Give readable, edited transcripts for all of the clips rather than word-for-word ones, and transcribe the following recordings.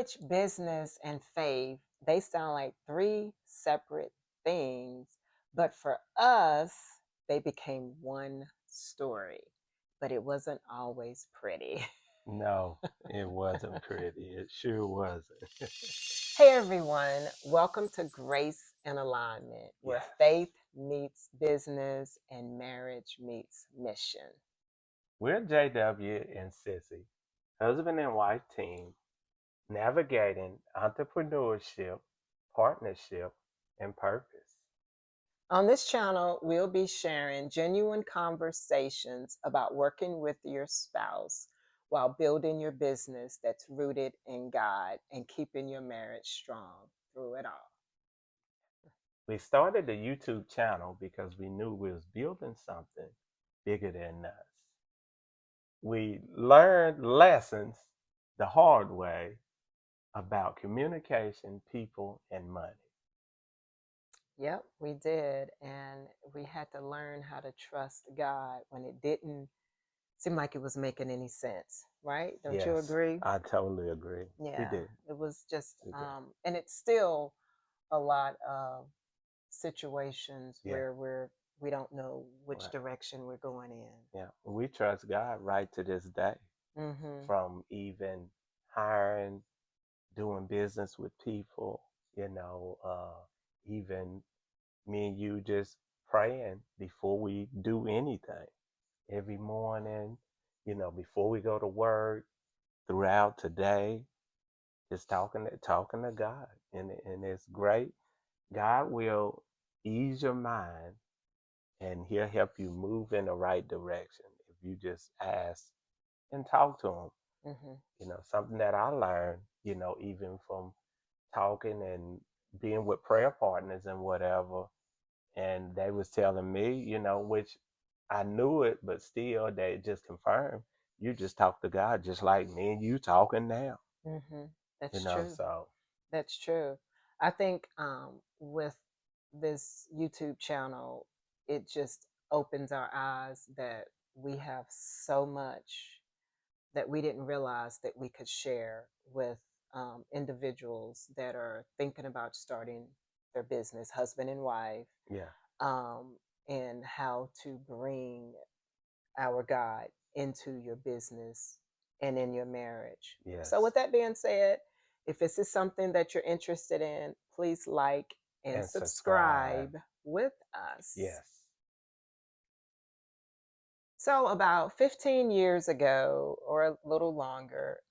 which business and faith, they sound like three separate things, but for us, they became one story. But it wasn't always pretty. No, it wasn't pretty. It sure wasn't. Hey everyone, welcome to Grace and Alignment, where Yes. faith meets business and marriage meets mission. We're JW and Sissy, husband and wife team, navigating entrepreneurship, partnership, and purpose. On this channel, we'll be sharing genuine conversations about working with your spouse while building your business that's rooted in God and keeping your marriage strong through it all. We started the YouTube channel because we knew we was building something bigger than us. We learned lessons the hard way about communication, people, and money. Yep, we did. And we had to learn how to trust God when it didn't seem like it was making any sense, right? Don't you Yes, agree? I totally agree. We Yeah, did. it was just, We did. and it's still a lot of situations Yeah. where we don't know which Right. direction we're going in. Yeah. We trust God right to this day. Mm-hmm. From even hiring, doing business with people, even me and you just praying before we do anything every morning, before we go to work, throughout today, just talking to God. And it's great. God will ease your mind and he'll help you move in the right direction if you just ask and talk to him. Mm-hmm. Something that I learned, even from talking and being with prayer partners and whatever. And they was telling me, which I knew it, but still they just confirmed, you just talk to God just like me and you talking now. Mm-hmm. That's true. So That's true. I think with this YouTube channel, it just opens our eyes that we have so much that we didn't realize that we could share with individuals that are thinking about starting their business, husband and wife, yeah, um, and how to bring our God into your business and in your marriage. So, yes. with that being said, if this is something that you're interested in, please like and And subscribe. subscribe with us. Yes. So, about 15 years ago, or a little longer,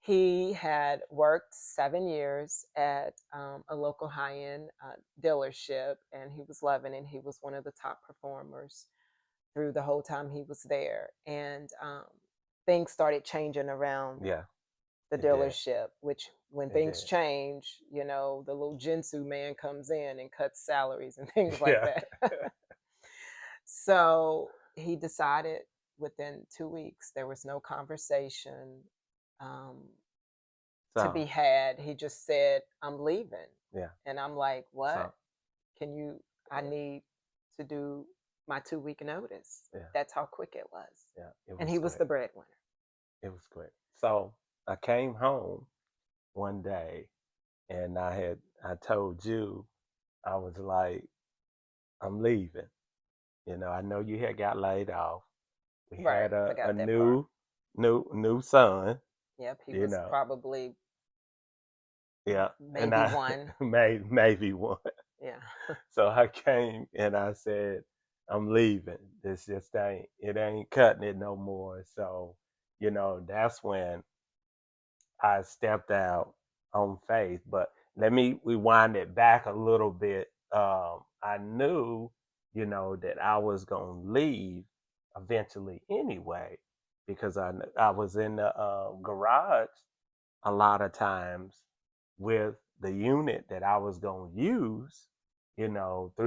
he had worked 7 years at a local high end dealership, and he was loving it. He was one of the top performers through the whole time he was there. And things started changing around Yeah, the it did. dealership, which when It things did. change, the little Jinsu man comes in and cuts salaries and things like Yeah. that. So he decided within 2 weeks, there was no conversation um, to be So, had. He just said, I'm leaving. yeah. And I'm like, what? So, Can you, I need to do my 2 week notice. yeah. That's how quick it was. Yeah. It And was he was great. the breadwinner. It was great. So, I came home one day and I told you, I was like, I'm leaving. I know you had got laid off. We Right. had a Forgot that part. new son, Yep. He you was know. probably Yeah. And maybe I one. maybe one. Yeah. So I came and I said, I'm leaving. This just ain't cutting it no more. So, that's when I stepped out on faith. But let me rewind it back a little bit. I knew, that I was going to leave eventually anyway, because I was in the garage a lot of times with the unit that I was going to use, 3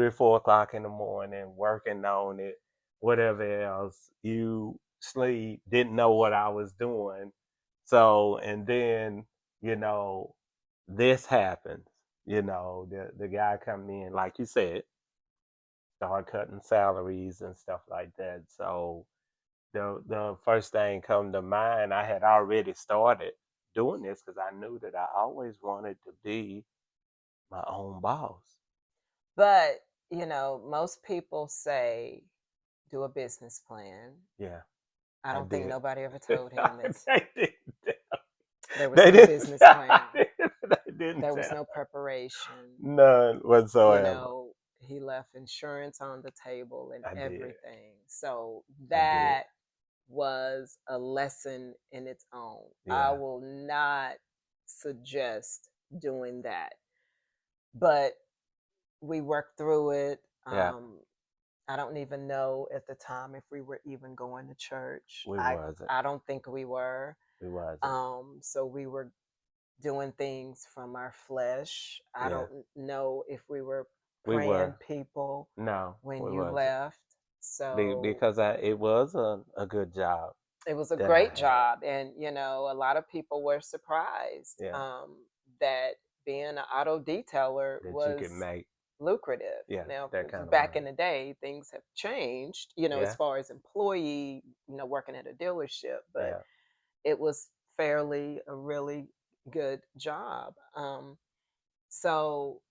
or 4 o'clock in the morning, working on it, whatever else. You sleep, didn't know what I was doing. So, and then, you know, this happens, the guy coming in, like you said, start cutting salaries and stuff like that. So the first thing come to mind, I had already started doing this because I knew that I always wanted to be my own boss. But, most people say do a business plan. Yeah, I I don't think did. nobody ever told him this. They didn't. There was They no didn't. business plan. They didn't There was tell. no preparation. None You whatsoever. know, he left insurance on the table and I did. everything. So I did. that was a lesson in its own. I Yeah. will not suggest doing that. But we worked through it. Yeah. I don't even know at the time if we were even going to church. We I wasn't. I don't think we were. We wasn't. So we were doing things from our flesh. I Yeah. don't know if we were We praying were. people No, when we you wasn't. left. So Because it was a good job it was a that I great had. job. And, a lot of people were surprised Yeah. that being an auto detailer That you was could make. lucrative. Yeah. Now, That kind of back money. in the day, things have changed, as Yeah. far as employee, working at a dealership, but Yeah. it was fairly a really good job. So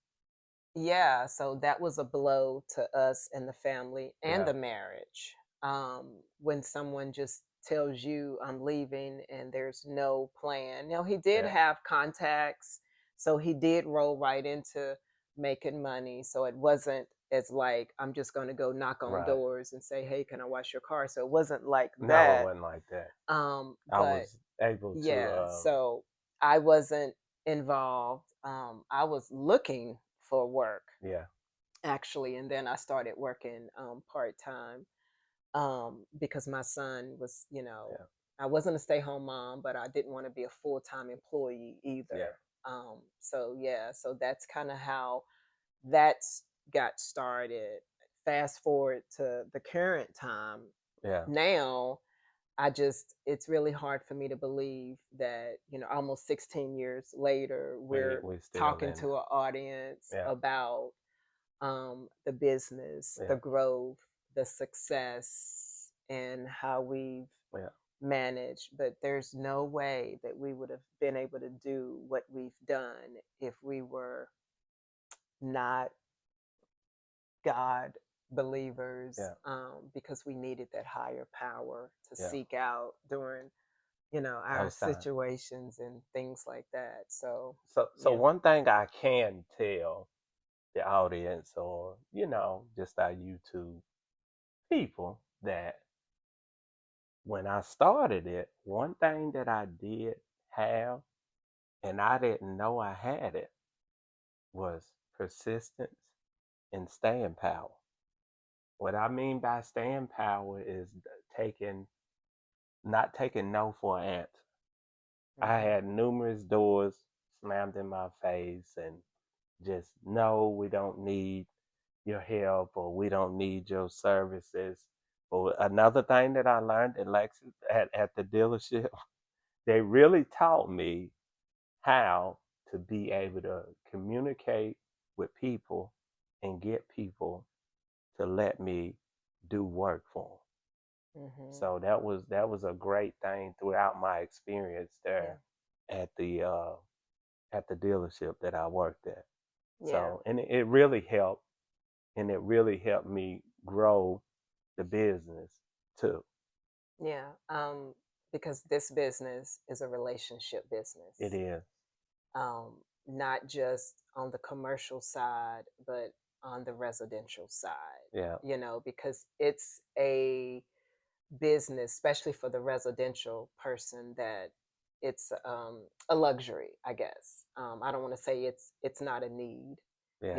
yeah, so that was a blow to us and the family and Yeah. the marriage. When someone just tells you I'm leaving and there's no plan. Now he did Yeah. have contacts, so he did roll right into making money. So it wasn't as like I'm just going to go knock on Right. doors and say, "Hey, can I wash your car?" So it wasn't like No, it that. wasn't like that. I But was able to. yeah, so I wasn't involved. I was looking for work Yeah. actually, and then I started working part time because my son was, Yeah. I wasn't a stay home mom, but I didn't want to be a full time employee Yeah. either. So yeah, so that's kind of how that got started. Fast forward to the current time Yeah. now, it's really hard for me to believe that, almost 16 years later, we're We still talking in. to an audience Yeah. about the business, the Yeah. growth, the success, and how we've Yeah. managed. But there's no way that we would have been able to do what we've done if we were not God believers, Yeah. because we needed that higher power to Yeah. seek out during, our Those times. situations and things like that. So, So yeah. one thing I can tell the audience, or just our YouTube people, that when I started it, one thing that I did have, and I didn't know I had it, was persistence and staying power. What I mean by staying power is taking not taking no for an answer. I Hmm. had numerous doors slammed in my face, and just no, we don't need your help, or we don't need your services. But another thing that I learned at at the dealership, they really taught me how to be able to communicate with people and get people to let me do work for them. Hmm. So that was a great thing throughout my experience Yeah. there at the dealership that I worked at. Yeah. So and it really helped, and it really helped me grow the business too. Yeah. Because this business is a relationship It business, is. um, not just on the commercial side, but on the residential side, Yeah. because it's a business, especially for the residential person, that it's a luxury, I guess. I don't want to say it's not a need. Yeah.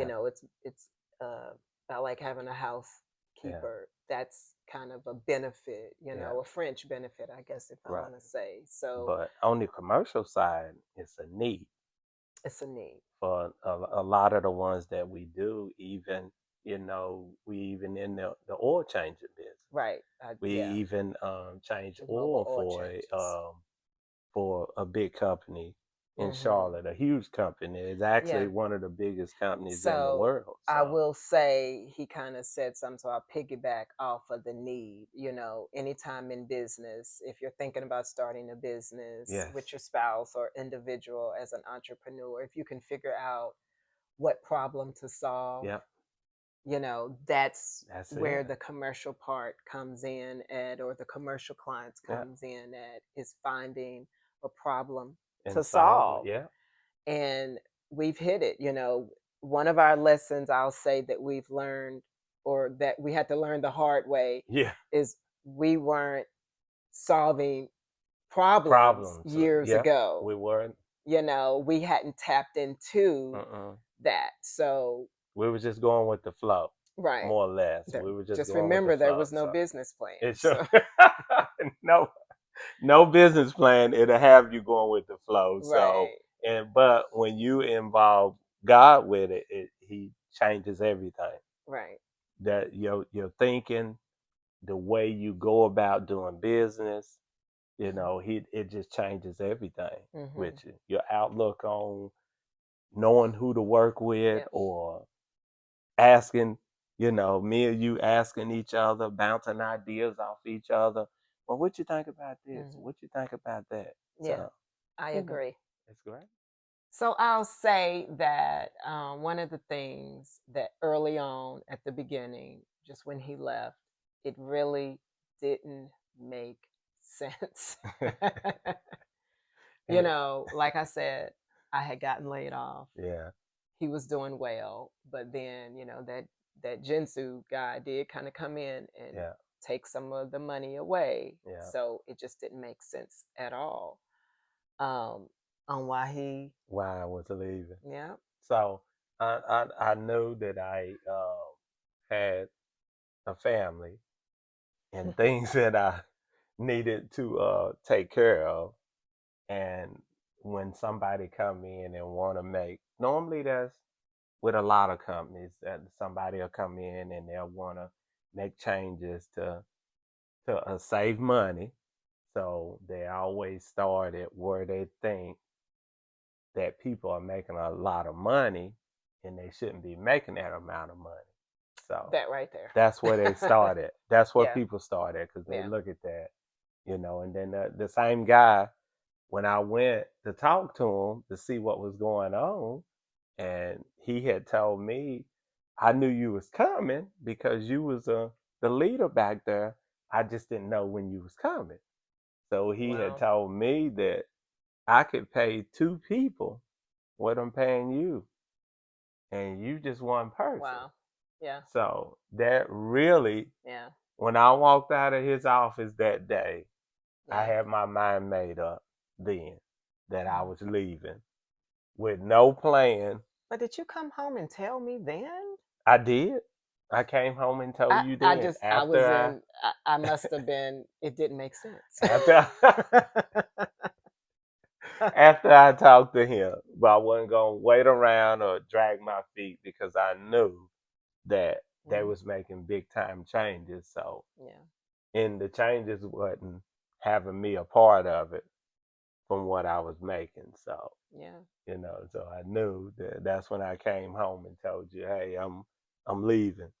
It's uh, I like having a Yeah. housekeeper. That's kind of a benefit, Yeah. a French benefit, I guess, if I Right. want to say. So But on the commercial side, it's a need it's a need, for a lot of the ones that we do. Even we even in the oil changing business. right? We Yeah, even change the global oil oil changes. for a big company in Mm-hmm. Charlotte, a huge company. It's actually Yeah. one of the biggest companies in the So world. I So will say he kind of said something, so I'll piggyback off of the need. You know, anytime in business, if you're thinking about starting a business yes, with your spouse or individual as an entrepreneur, if you can figure out what problem to solve, yep, you know, that's that's where it. the commercial part comes in at, or the commercial clients Yeah, comes in at, is finding a problem and to solve it. solve. Yeah, And we've hit it. You know, one of our lessons I'll say that we've learned, or that we had to learn the hard way, yeah. is we weren't solving problems Problems. years Yep, ago. we weren't. You know, we hadn't tapped into Uh-uh. that. So, We were just going with the flow, right. more or less. We were just Just going with the remember there flow. was no So business plan. it should So, no no business plan. It'll have you going with the flow. So right, but when you involve God with it, He changes everything. right. That your thinking, the way you go about doing business, it just changes everything with Mm-hmm. you. Your outlook on knowing who to work with, Yep. or asking, me and you asking each other, bouncing ideas off each other. Well, what you think about this? Mm-hmm. What you think about that? Yeah, So, I you know, agree. it's great. So I'll say that one of the things that early on at the beginning, just when he left, it really didn't make sense. You know, like I said, I had gotten laid off. yeah, He was doing well, but then you know that Jinsu guy did kind of come in and yeah, take some of the money away. yeah. So it just didn't make sense at all, um, on why he, Why I was leaving. yeah. So I knew that I had a family and things that I needed to take care of. And when somebody come in and want to make, normally that's with a lot of companies, that somebody will come in and they'll want to make changes to save money. So they always start at where they think that people are making a lot of money and they shouldn't be making that amount of money. So That right there. that's where they started. That's where Yeah, people started because they yeah. look at that, and then the same guy, when I went to talk to him to see what was going on, and he had told me, I knew you was coming because you was the leader back there. I just didn't know when you was coming. So he had Wow, told me that I could pay two people what I'm paying you, and you just one person. wow. Yeah, So that really, yeah, when I walked out of his office that day, I yeah. had my mind made up then that I Mm. was leaving with no plan. But did you come home and tell me then? I did. I came home and told you I then just I was in. I must have been. It didn't make sense. after after I talked to him, but I wasn't gonna wait around or drag my feet because I knew that they Mm, was making big time changes. So, yeah, and the changes wasn't having me a part of it from what I was making. So, yeah. so I knew that that's when I came home and told you, hey, I'm leaving.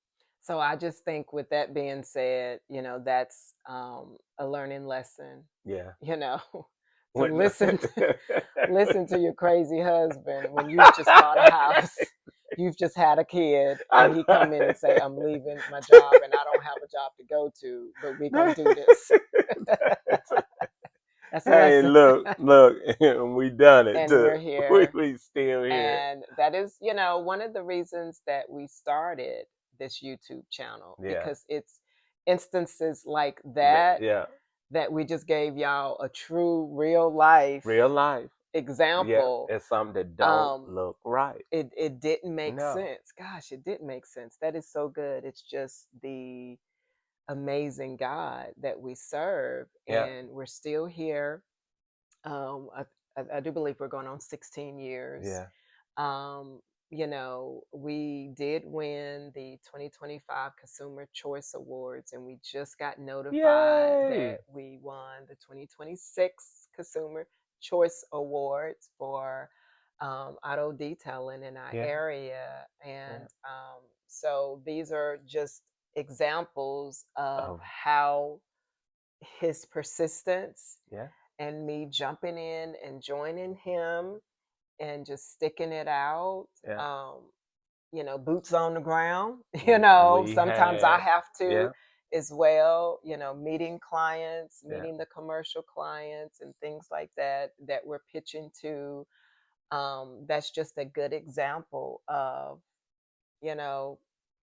So I just think, with that being said, you know, that's a learning lesson. Yeah. You know, to When listen to your crazy husband when you've just bought a house, you've just had a kid, and he come in and say, "I'm leaving my job, and I don't have a job to go to, but we're gonna do this." That's a hey, lesson. look, we done it And too. we're We, here. we still here. And that is, you know, one of the reasons that we started this YouTube channel, Yeah. because it's instances like that Yeah. that we just gave y'all a true real life Real life. Yeah. example. It's something that don't um look right. it didn't make No. sense. Gosh, it didn't make sense. That is so good. It's just the amazing God that we serve, Yeah. and we're still here. um i, I do believe we're going on 16 years. Yeah. um you know, we did win the 2025 Consumer Choice Awards, and we just got notified that Yay. we won the 2026 Consumer choice awards for auto detailing in our Yeah. area. Yeah. And so these are just examples of Of how his persistence yeah. and me jumping in and joining him and just sticking it out. Yeah. Boots on the ground. We Sometimes I had have to yeah. as well, meeting clients, Yeah. meeting the commercial clients and things like that we're pitching to. That's just a good example of, you know,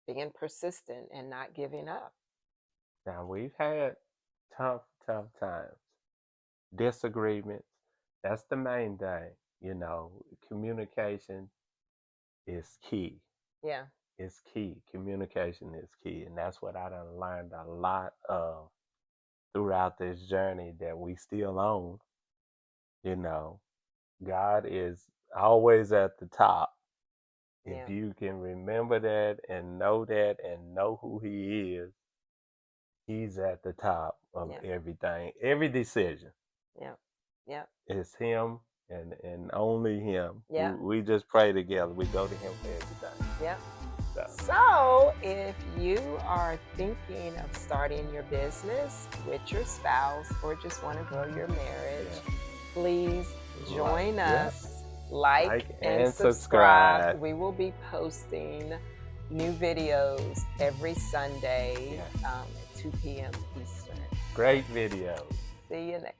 being persistent and not giving up. Now we've had tough times, disagreements. That's the main thing. Communication is key. Yeah, It's key. Communication is key, and that's what I done learned a lot of throughout this journey that we still on. You know, God is always at the top. If yeah, you can remember that and know who He is, He's at the top of yeah, everything. Every decision yeah, yeah, is Him and only Him. yeah, We just pray together. We go to Him for everything. yeah. So, So, if you are thinking of starting your business with your spouse or just want to grow your marriage, yeah, please like, join yeah, us, like like and and subscribe. subscribe. We will be posting new videos every Sunday Yeah, at 2 p.m. Eastern. So, great videos. see you next